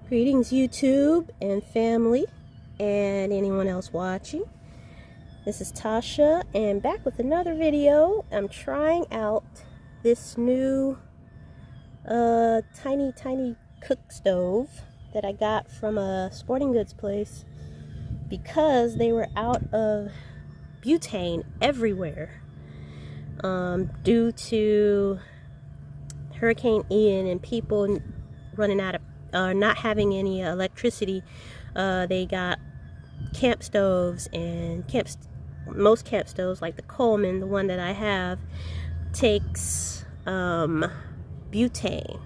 Greetings YouTube and family and anyone else watching. This is Tasha and back with another video. I'm trying out this new tiny cook stove that I got from a sporting goods place because they were out of butane everywhere due to Hurricane Ian and people running out of not having any electricity. They got camp stoves, and most camp stoves, like the Coleman, the one that I have, takes butane.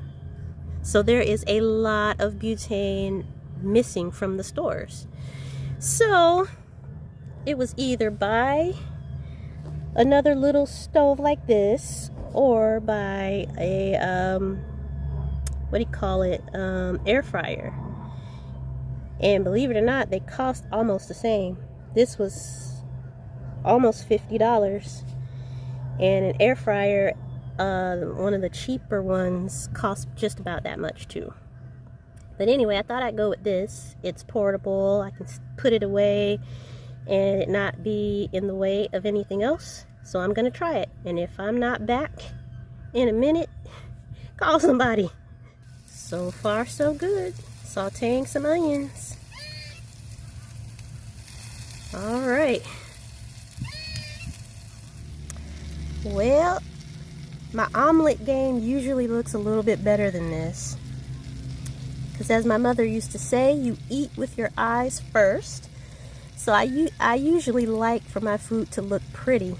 So there is a lot of butane missing from the stores. So it was either buy another little stove like this or buy a what do you call it, air fryer. And believe it or not, they cost almost the same. This was almost $50, and an air fryer, one of the cheaper ones, cost just about that much too. But anyway, I thought I'd go with this. It's portable, I can put it away and it not be in the way of anything else. So I'm gonna try it, and if I'm not back in a minute, call somebody. So far so good. Sauteing some onions. Alright. Well, my omelet game usually looks a little bit better than this. Because as my mother used to say, you eat with your eyes first. So I usually like for my food to look pretty.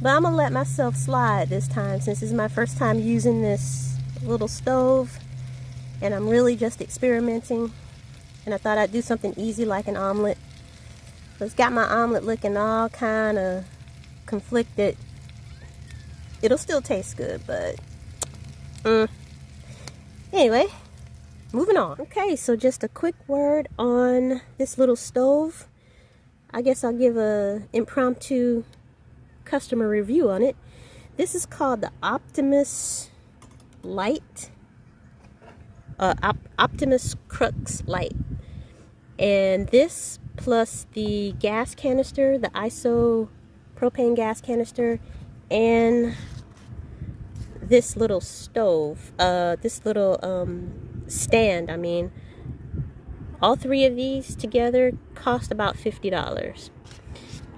But I'm gonna let myself slide this time, since this is my first time using this little stove and I'm really just experimenting, and I thought I'd do something easy like an omelet. So it's got my omelet looking all kind of conflicted. It'll still taste good, but anyway, moving on. Okay, so just a quick word on this little stove. I guess I'll give a impromptu customer review on it. This is called the Optimus Light, Optimus Crux Light, and this plus the gas canister, the isopropane gas canister, and this little stove, this little stand, I mean, all three of these together cost about $50.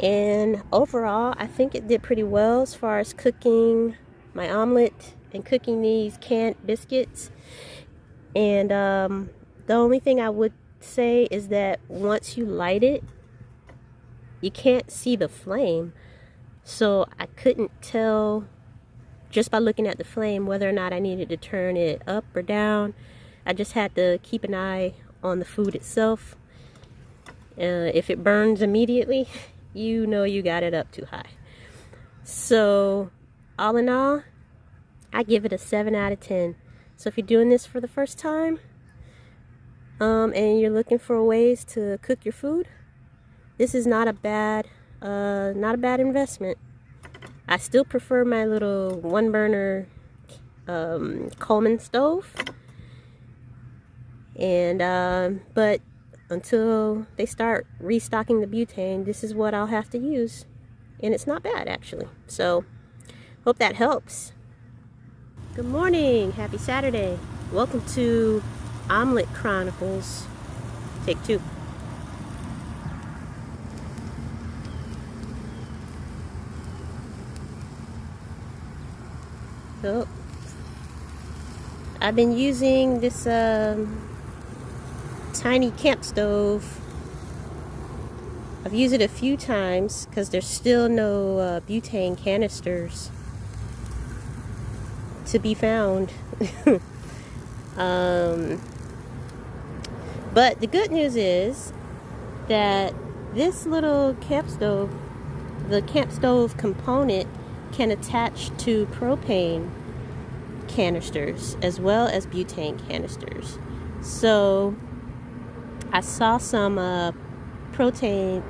And overall, I think it did pretty well as far as cooking my omelet and cooking these canned biscuits. And the only thing I would say is that once you light it, you can't see the flame. So I couldn't tell just by looking at the flame whether or not I needed to turn it up or down. I just had to keep an eye on the food itself. If it burns immediately, you know you got it up too high. So all in all, I give it a 7 out of 10. So if you're doing this for the first time and you're looking for ways to cook your food, this is not a bad investment. I still prefer my little one burner Coleman stove, and but until they start restocking the butane, this is what I'll have to use. And it's not bad, actually. So, hope that helps. Good morning. Happy Saturday. Welcome to Omelet Chronicles. Take 2. So, I've been using this tiny camp stove. I've used it a few times because there's still no butane canisters to be found. But the good news is that this little camp stove, the camp stove component, can attach to propane canisters as well as butane canisters. So I saw some propane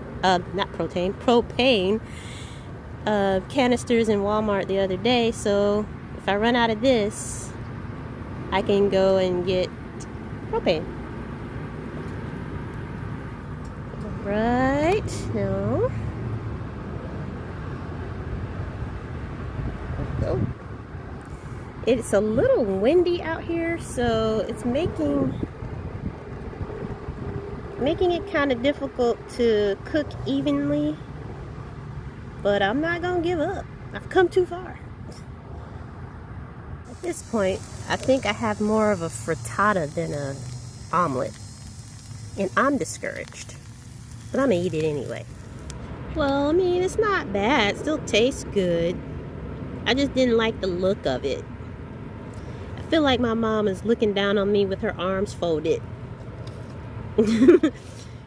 canisters in Walmart the other day. So if I run out of this, I can go and get propane. Right now, oh, it's a little windy out here, so it's making it kind of difficult to cook evenly, but I'm not gonna give up. I've come too far. At this point, I think I have more of a frittata than a omelet, and I'm discouraged, but I'm gonna eat it anyway. Well, I mean, it's not bad. It still tastes good. I just didn't like the look of it. I feel like my mom is looking down on me with her arms folded.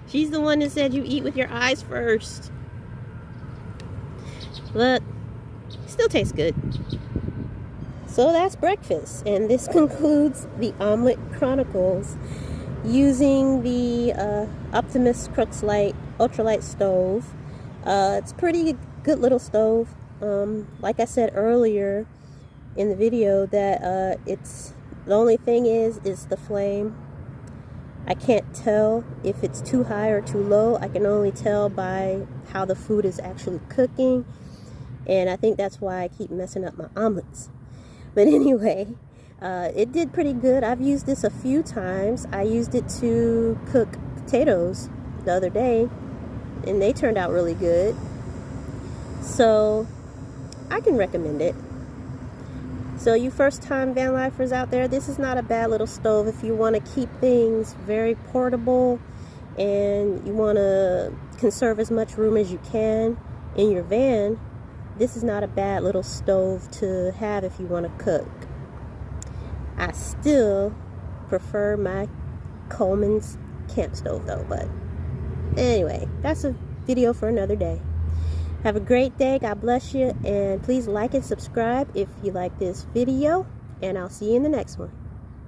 She's the one that said you eat with your eyes first. But still tastes good. So that's breakfast, and this concludes the Omelet Chronicles using the Optimus Crux Light Ultralight stove. It's a pretty good little stove. Like I said earlier in the video, that it's the only thing is the flame. I can't tell if it's too high or too low. I can only tell by how the food is actually cooking, and I think that's why I keep messing up my omelets. But anyway, it did pretty good. I've used this a few times. I used it to cook potatoes the other day, and they turned out really good. So I can recommend it. So you first-time van lifers out there, this is not a bad little stove if you want to keep things very portable and you want to conserve as much room as you can in your van. This is not a bad little stove to have if you want to cook. I still prefer my Coleman's camp stove though, but anyway, that's a video for another day. Have a great day. God bless you. And please like and subscribe if you like this video. And I'll see you in the next one.